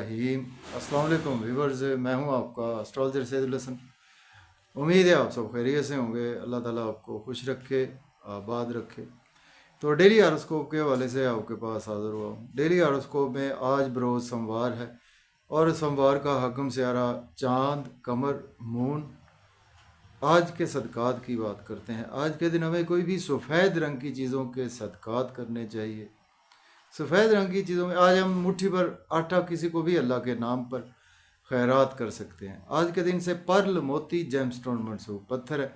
रहीम। अस्सलाम वालेकुम व्यूवर्स, मैं हूं आपका एस्ट्रोलॉजर सैयदुल हसन। उम्मीद है आप सब खैरियत से होंगे। अल्लाह ताला आपको खुश रखे, आबाद रखे। तो डेली हॉरोस्कोप के हवाले से आपके पास हाज़िर हुआ हूँ। डेली हॉरोस्कोप में आज बरोज़ सोमवार है और सोमवार का हकम सियारा चाँद, कमर, मून। आज के सदक़ात की बात करते हैं। आज के दिन हमें कोई भी सफ़ेद रंग की चीज़ों के सदक़ात करने चाहिए। सफ़ेद रंग की चीज़ों में आज हम मुट्ठी भर आटा किसी को भी अल्लाह के नाम पर खैरात कर सकते हैं। आज के दिन से पर्ल, मोती, जेमस्टोन मंसूब पत्थर है।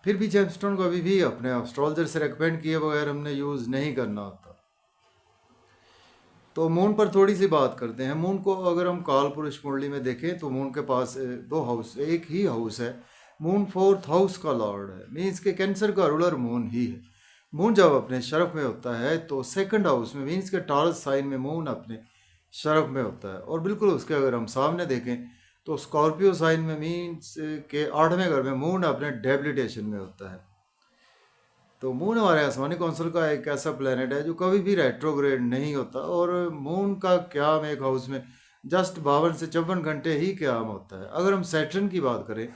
फिर भी जेमस्टोन को अभी भी अपने एस्ट्रोलॉजर से रेकमेंड किए बगैर हमने यूज़ नहीं करना होता। तो मून पर थोड़ी सी बात करते हैं। मून को अगर हम काल पुरुष कुंडली में देखें तो मून के पास दो हाउस, एक ही हाउस है। मून फोर्थ हाउस का लॉर्ड है, मीन्स के कैंसर का रूलर मून ही है। मून जब अपने शरफ में होता है तो सेकंड हाउस में, मीन्स के टॉरस साइन में मून अपने शरफ में होता है। और बिल्कुल उसके अगर हम सामने देखें तो स्कॉर्पियो साइन में, मीन्स के 8वें घर में मून अपने डेबिलिटेशन में होता है। तो मून हमारे आसमानी कौंसल का एक ऐसा प्लेनेट है जो कभी भी रेट्रोग्रेड नहीं होता। और मून का क्याम एक हाउस में जस्ट 52 से 54 घंटे ही क्याम होता है। अगर हम सैटर्न की बात करें,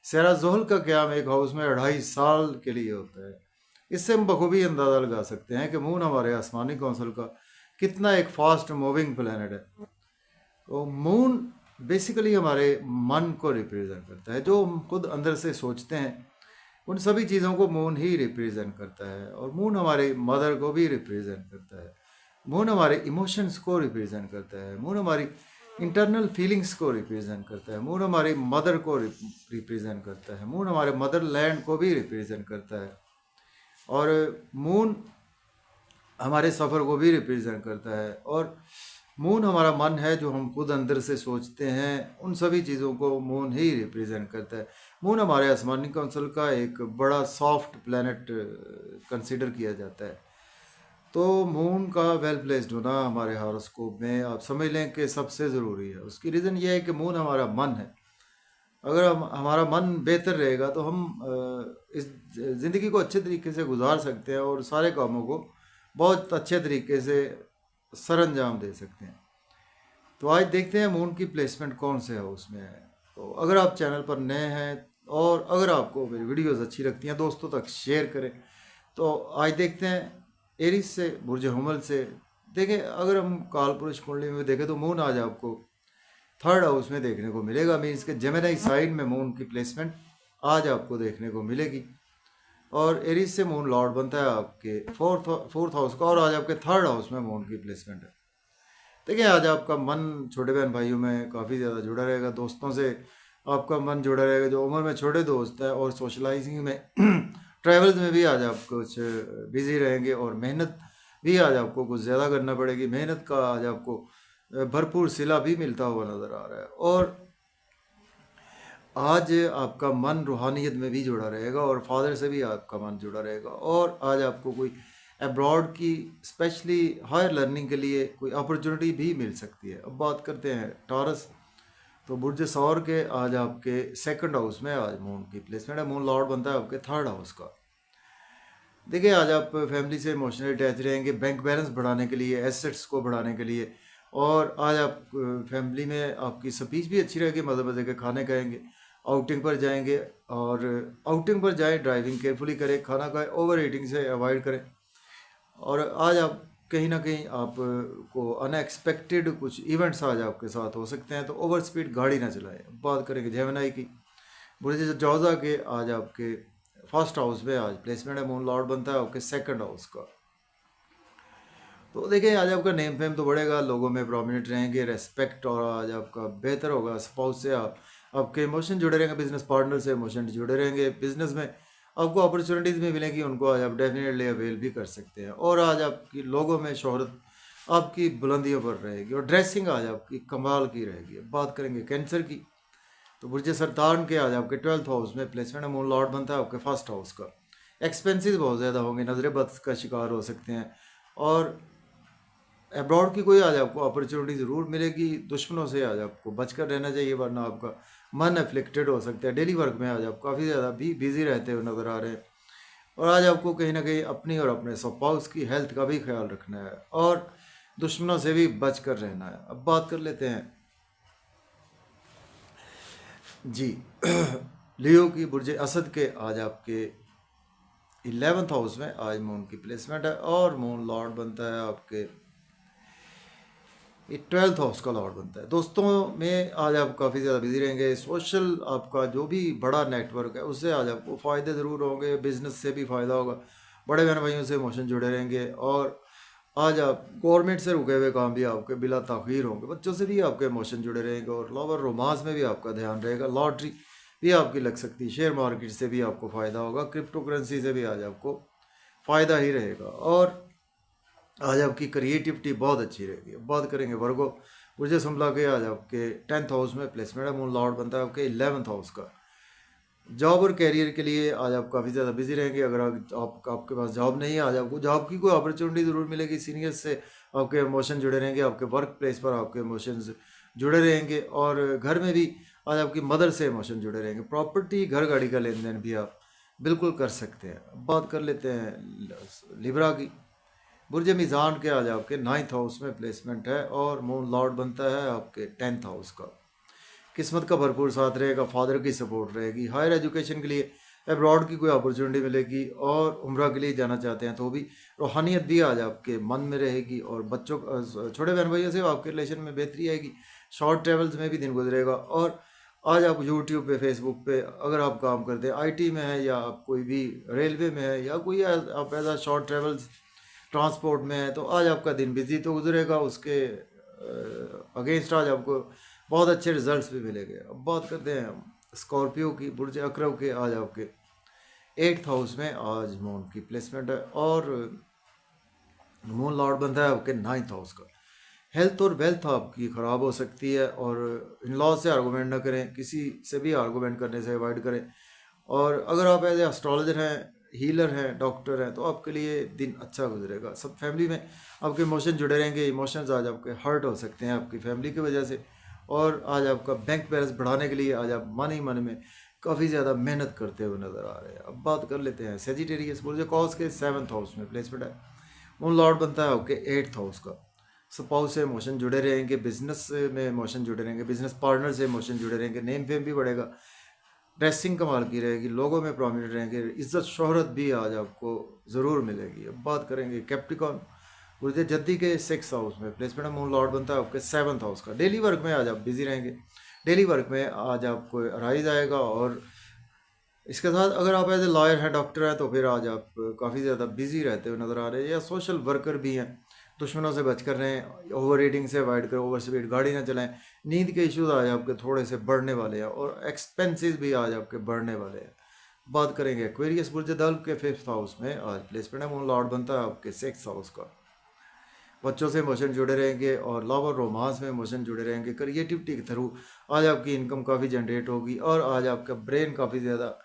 सेरा जोहल का क्याम एक हाउस में 2.5 साल के लिए होता है। इससे हम बखूबी अंदाज़ा लगा सकते हैं कि मून हमारे आसमानी कौंसल का कितना एक फास्ट मूविंग प्लेनेट है। तो मून बेसिकली हमारे मन को रिप्रेजेंट करता है। जो हम खुद अंदर से सोचते हैं उन सभी चीज़ों को मून ही रिप्रेजेंट करता है। और मून हमारे मदर को भी रिप्रेजेंट करता है। मून हमारे इमोशंस को रिप्रेजेंट करता है। मून हमारी इंटरनल फीलिंग्स को रिप्रेजेंट करता है। मून हमारी मदर को रिप्रेजेंट करता है। मून हमारे मदर लैंड को भी रिप्रेजेंट करता है। और मून हमारे सफ़र को भी रिप्रेजेंट करता है। और मून हमारा मन है, जो हम खुद अंदर से सोचते हैं, उन सभी चीज़ों को मून ही रिप्रेजेंट करता है। मून हमारे आसमानी कौंसल का एक बड़ा सॉफ्ट प्लैनेट कंसीडर किया जाता है। तो मून का वेल प्लेस्ड होना हमारे हॉरोस्कोप में आप समझ लें कि सबसे ज़रूरी है। उसकी रीज़न ये है कि मून हमारा मन है। अगर हमारा मन बेहतर रहेगा तो हम इस ज़िंदगी को अच्छे तरीके से गुजार सकते हैं और सारे कामों को बहुत अच्छे तरीके से सरअंजाम दे सकते हैं। तो आज देखते हैं मून की प्लेसमेंट कौन से हाउस में है। तो अगर आप चैनल पर नए हैं और अगर आपको मेरी वीडियोस अच्छी लगती हैं, दोस्तों तक शेयर करें। तो आज देखते हैं एरिस से, बुर्ज हमल से। देखें, अगर हम काल पुरुष कुंडली में देखें तो मून आज आपको थर्ड हाउस में देखने को मिलेगा। मीन्स के जेमिनी साइन में मून की प्लेसमेंट आज आपको देखने को मिलेगी। और एरिस से मून लॉर्ड बनता है आपके फोर्थ हाउस का, और आज आपके थर्ड हाउस में मून की प्लेसमेंट है। देखिए, आज आपका मन छोटे बहन भाइयों में काफ़ी ज़्यादा जुड़ा रहेगा। दोस्तों से आपका मन जुड़ा रहेगा, जो उम्र में छोटे दोस्त हैं। और सोशलाइजिंग में ट्रैवल्स में भी आज आप कुछ बिज़ी रहेंगे। और मेहनत भी आज आपको कुछ ज़्यादा करना पड़ेगी। मेहनत का आज आपको भरपूर सिला भी मिलता हुआ नज़र आ रहा है। और आज आपका मन रूहानियत में भी जुड़ा रहेगा और फादर से भी आपका मन जुड़ा रहेगा। और आज आपको कोई अब्रॉड की स्पेशली हायर लर्निंग के लिए कोई अपॉर्चुनिटी भी मिल सकती है। अब बात करते हैं टॉरस। तो बुर्ज सौर के आज आपके सेकंड हाउस में आज मून की प्लेसमेंट है। मून लॉर्ड बनता है आपके थर्ड हाउस का। देखिए, आज आप फैमिली से इमोशनली अटैच रहेंगे, बैंक बैलेंस बढ़ाने के लिए, एसेट्स को बढ़ाने के लिए। और आज आप फैमिली में आपकी स्पीच भी अच्छी रहेगी, मज़े मज़े के खाने खाएंगे, आउटिंग पर जाएंगे। और आउटिंग पर जाएं, ड्राइविंग केयरफुली करें, खाना खाएं, ओवर ईटिंग से अवॉइड करें। और आज आप कहीं ना कहीं आपको अनएक्सपेक्टेड कुछ इवेंट्स आज आपके साथ हो सकते हैं, तो ओवर स्पीड गाड़ी ना चलाएं। बात करेंगे जेमिनी की। बुर्ज जौज़ा के आज आपके फर्स्ट हाउस में आज प्लेसमेंट है। मून लॉर्ड बनता है आपके सेकंड हाउस का। तो देखिए, आज आपका नेम फेम तो बढ़ेगा, लोगों में प्रोमिनेंट रहेंगे, रेस्पेक्ट और आज आपका बेहतर होगा। स्पाउस से आपके इमोशन जुड़े रहेंगे, बिजनेस पार्टनर से इमोशन जुड़े रहेंगे। बिजनेस में आपको अपॉर्चुनिटीज़ भी मिलेंगी, उनको आज आप डेफिनेटली अवेल भी कर सकते हैं। और आज आपकी लोगों में शोहरत आपकी बुलंदियों पर रहेगी और ड्रेसिंग आज आपकी कमाल की रहेगी। बात करेंगे कैंसर की। तो बुर्ज सरतान के आज आपके 12th हाउस में प्लेसमेंट है। मून लॉर्ड बनता है आपके फर्स्ट हाउस का। एक्सपेंसेस बहुत ज़्यादा होंगे, नजर बद का शिकार हो सकते हैं। और अब्रॉड की कोई आज आपको अपॉर्चुनिटी ज़रूर मिलेगी। दुश्मनों से आज आपको बचकर रहना चाहिए, वरना आपका मन अफ्लिक्टेड हो सकता है। डेली वर्क में आज आप काफ़ी ज़्यादा भी बिजी रहते हुए नज़र आ रहे हैं। और आज आपको कहीं ना कहीं अपनी और अपने स्पाउस की हेल्थ का भी ख्याल रखना है। और दुश्मनों से भी बच कर रहना है। अब बात कर लेते हैं जी लियो की बुर्ज असद के आज आपके 11th हाउस में आज मून की प्लेसमेंट है और मून लॉर्ड बनता है आपके 12th हाउस का लॉर्ड बनता है। दोस्तों में आज आप काफ़ी ज़्यादा बिजी रहेंगे। सोशल आपका जो भी बड़ा नेटवर्क है उससे आज आपको फ़ायदे ज़रूर होंगे, बिजनेस से भी फ़ायदा होगा, बड़े बहन भाइयों से इमोशन जुड़े रहेंगे और आज आप गवर्नमेंट से रुके हुए काम भी आपके बिला ताख़ीर होंगे। बच्चों से भी आपके इमोशन जुड़े रहेंगे और लवर रोमांस में भी आपका ध्यान रहेगा। लॉटरी भी आपकी लग सकती है, शेयर मार्केट से भी आपको फ़ायदा होगा, क्रिप्टो करेंसी से भी आज आपको फ़ायदा ही रहेगा और आज आपकी क्रिएटिविटी बहुत अच्छी रहेगी। अब बात करेंगे वर्गो बुर्ज संभला के आज आपके 10th हाउस में प्लेसमेंट है। मून लॉर्ड बनता है आपके 11th हाउस का। जॉब और कैरियर के लिए आज आप काफ़ी ज़्यादा बिजी रहेंगे। अगर आपके पास जॉब नहीं है, आज आपको जॉब की कोई अपॉर्चुनिटी ज़रूर मिलेगी। सीनियर्स से आपके इमोशन जुड़े रहेंगे, आपके वर्क प्लेस पर आपके इमोशंस जुड़े रहेंगे और घर में भी आज आपकी मदर से इमोशन जुड़े रहेंगे। प्रॉपर्टी घर गाड़ी का लेन देन भी आप बिल्कुल कर सकते हैं। अब बात कर लेते हैं लिब्रा की। बुर्ज मीज़ान के आज आपके 9th हाउस में प्लेसमेंट है और मून लॉर्ड बनता है आपके 10th हाउस का। किस्मत का भरपूर साथ रहेगा, फादर की सपोर्ट रहेगी। हायर एजुकेशन के लिए अब्रॉड की कोई अपॉर्चुनिटी मिलेगी और उम्रा के लिए जाना चाहते हैं तो भी रूहानियत भी आज आपके मन में रहेगी और बच्चों छोटे बहन भाइयों से आपके रिलेशन में बेहतरी आएगी। शॉर्ट ट्रेवल्स में भी दिन गुजरेगा और आज आप यूट्यूब पे, फेसबुक पे अगर आप काम करते हैं, आईटी में है या आप कोई भी रेलवे में है या कोई आप ऐसा शॉर्ट ट्रेवल्स ट्रांसपोर्ट में है तो आज आपका दिन बिजी तो गुजरेगा, उसके अगेंस्ट आज आपको बहुत अच्छे रिजल्ट्स भी मिलेंगे। अब बात करते हैं स्कॉर्पियो की। बुर्ज अकरव के आज आपके 8th हाउस में आज मून की प्लेसमेंट है और मून लॉर्ड बनता है आपके 9th हाउस का। हेल्थ और वेल्थ आपकी ख़राब हो सकती है और इन लॉ से आर्गूमेंट ना करें, किसी से भी आर्गूमेंट करने से अवॉइड करें। और अगर आप एज ए एस्ट्रोलॉजर हैं, हीलर हैं, डॉक्टर हैं तो आपके लिए दिन अच्छा गुजरेगा। सब फैमिली में आपके इमोशन जुड़े रहेंगे। इमोशंस आज आपके हर्ट हो सकते हैं आपकी फैमिली की वजह से और आज आपका बैंक बैलेंस बढ़ाने के लिए आज आप मन ही मन में काफ़ी ज़्यादा मेहनत करते हुए नज़र आ रहे हैं। अब बात कर लेते हैं सेजिटेरियस। बुर्ज कॉस के 7th हाउस में प्लेसमेंट है। मून लॉर्ड बनता है आपके 8th हाउस का। स्पाउस से इमोशन जुड़े रहेंगे, बिजनेस में इमोशन जुड़े रहेंगे, बिजनेस पार्टनर से इमोशन जुड़े रहेंगे, नेम फेम भी बढ़ेगा, ड्रेसिंग कमाल की रहेगी, लोगों में प्रोमिनेंट रहेंगे, इज्जत शोहरत भी आज आपको ज़रूर मिलेगी। अब बात करेंगे कैप्रिकॉर्न। बुर्ज जद्दी के 6th हाउस में प्लेसमेंट है। मून लॉर्ड बनता है आपके 7th हाउस का। डेली वर्क में आज आप बिजी रहेंगे। डेली वर्क में आज आपको राइज आएगा और इसके साथ अगर आप एज ए लॉयर हैं, डॉक्टर हैं तो फिर आज आप काफ़ी ज़्यादा बिजी रहते हुए नज़र आ रहे हैं या सोशल वर्कर भी हैं। दुश्मनों से बच कर रहें, ओवर रीडिंग से अवॉइड करें, ओवर स्पीड गाड़ी ना चलाएं। नींद के इश्यूज आज आपके थोड़े से बढ़ने वाले हैं और एक्सपेंसेस भी आज आपके बढ़ने वाले हैं। बात करेंगे एक्वेरियस। बुर्ज दल्ब के 5th हाउस में आज प्लेसमेंट है। मून लॉर्ड बनता है आपके 6th हाउस का। बच्चों से इमोशन जुड़े रहेंगे और लव और रोमांस में इमोशन जुड़े रहेंगे। क्रिएटिविटी के थ्रू आज आपकी इनकम काफ़ी जनरेट होगी और आज आपका ब्रेन काफ़ी ज़्यादा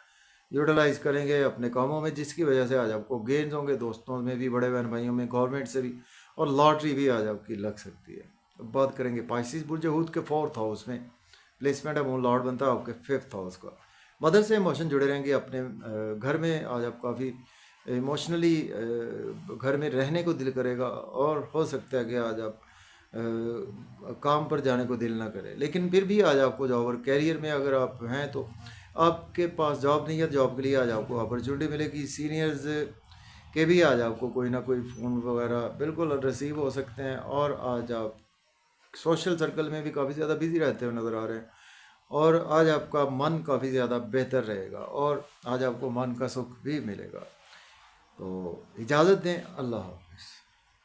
यूटिलाइज करेंगे अपने कामों में, जिसकी वजह से आज आपको गेन्स होंगे दोस्तों में भी, बड़े बहन भाइयों में, गवर्नमेंट से भी और लॉटरी भी आज आपकी लग सकती है। अब बात करेंगे पाइसिस। बुर्ज हूत के 4th हाउस में प्लेसमेंट है। मून लॉर्ड बनता है आपके 5th हाउस का। मदर से इमोशन जुड़े रहेंगे अपने घर में। आज आप काफ़ी इमोशनली घर में रहने को दिल करेगा और हो सकता है कि आज आप काम पर जाने को दिल ना करे, लेकिन फिर भी आज आपको जॉब और कैरियर में अगर आप हैं तो आपके पास जॉब नहीं है, जॉब के लिए आज आपको अपॉर्चुनिटी मिलेगी। सीनियर्स के भी आज आपको कोई ना कोई फ़ोन वगैरह बिल्कुल रिसीव हो सकते हैं और आज आप सोशल सर्कल में भी काफ़ी ज़्यादा बिजी रहते हुए नज़र आ रहे हैं और आज आपका मन काफ़ी ज़्यादा बेहतर रहेगा और आज आपको मन का सुख भी मिलेगा। तो इजाज़त दें, अल्लाह हाफ़िज़।